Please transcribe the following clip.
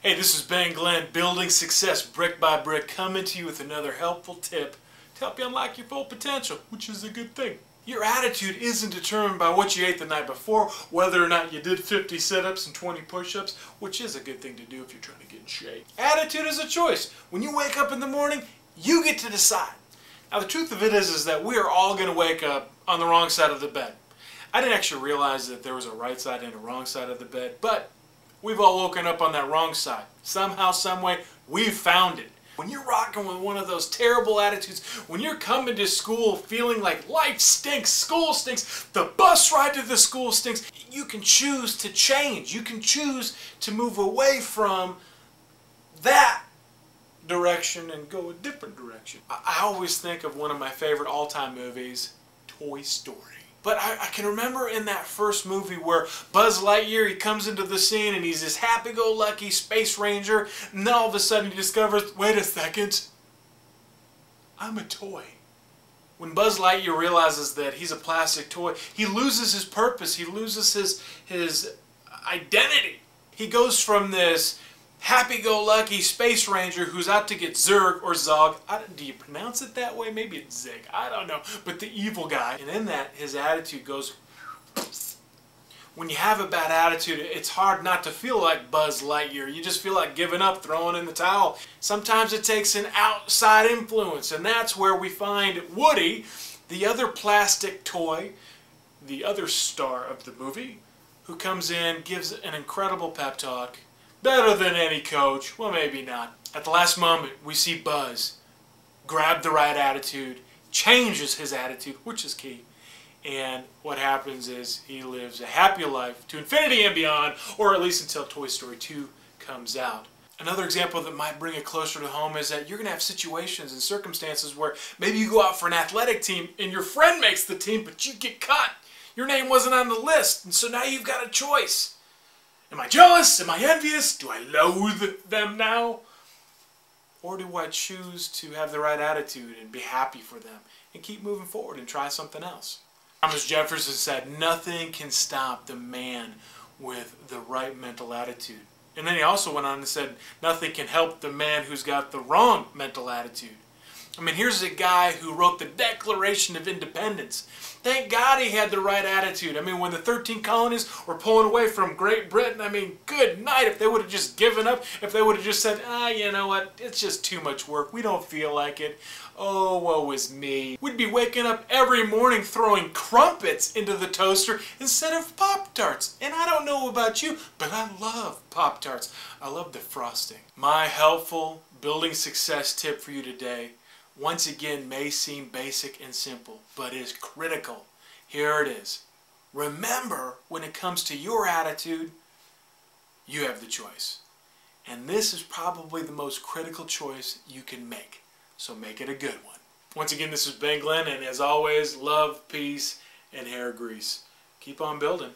Hey, this is Ben Glenn, building success brick by brick, coming to you with another helpful tip to help you unlock your full potential, which is a good thing. Your attitude isn't determined by what you ate the night before, whether or not you did 50 sit-ups and 20 push-ups, which is a good thing to do if you're trying to get in shape. Attitude is a choice. When you wake up in the morning, you get to decide. Now the truth of it is that we are all going to wake up on the wrong side of the bed. I didn't actually realize that there was a right side and a wrong side of the bed, but we've all woken up on that wrong side. Somehow, someway, we've found it. When you're rocking with one of those terrible attitudes, when you're coming to school feeling like life stinks, school stinks, the bus ride to the school stinks, you can choose to change. You can choose to move away from that direction and go a different direction. I always think of one of my favorite all-time movies, Toy Story. But I can remember in that first movie where Buzz Lightyear, he comes into the scene and he's this happy-go-lucky space ranger, and then all of a sudden he discovers, wait a second, I'm a toy. When Buzz Lightyear realizes that he's a plastic toy, he loses his purpose, he loses his identity. He goes from this happy-go-lucky space ranger who's out to get Zurg or Zog. Do you pronounce it that way? Maybe it's Zig. I don't know. But the evil guy. And in that, his attitude goes... When you have a bad attitude, it's hard not to feel like Buzz Lightyear. You just feel like giving up, throwing in the towel. Sometimes it takes an outside influence, and that's where we find Woody, the other plastic toy, the other star of the movie, who comes in, gives an incredible pep talk. Better than any coach. Well, maybe not. At the last moment, we see Buzz grab the right attitude, changes his attitude, which is key. And what happens is he lives a happy life to infinity and beyond, or at least until Toy Story 2 comes out. Another example that might bring it closer to home is that you're going to have situations and circumstances where maybe you go out for an athletic team and your friend makes the team, but you get cut. Your name wasn't on the list, and so now you've got a choice. Am I jealous? Am I envious? Do I loathe them now? Or do I choose to have the right attitude and be happy for them and keep moving forward and try something else? Thomas Jefferson said, nothing can stop the man with the right mental attitude. And then he also went on and said, nothing can help the man who's got the wrong mental attitude. I mean, here's a guy who wrote the Declaration of Independence. Thank God he had the right attitude. I mean, when the 13 colonies were pulling away from Great Britain, I mean, good night. If they would have just given up, if they would have just said, you know what, it's just too much work. We don't feel like it. Oh, woe is me. We'd be waking up every morning throwing crumpets into the toaster instead of Pop-Tarts. And I don't know about you, but I love Pop-Tarts. I love the frosting. My helpful building success tip for you today, once again, may seem basic and simple, but is critical. Here it is. Remember, when it comes to your attitude, you have the choice. And this is probably the most critical choice you can make. So make it a good one. Once again, this is Ben Glenn, and as always, love, peace, and hair grease. Keep on building.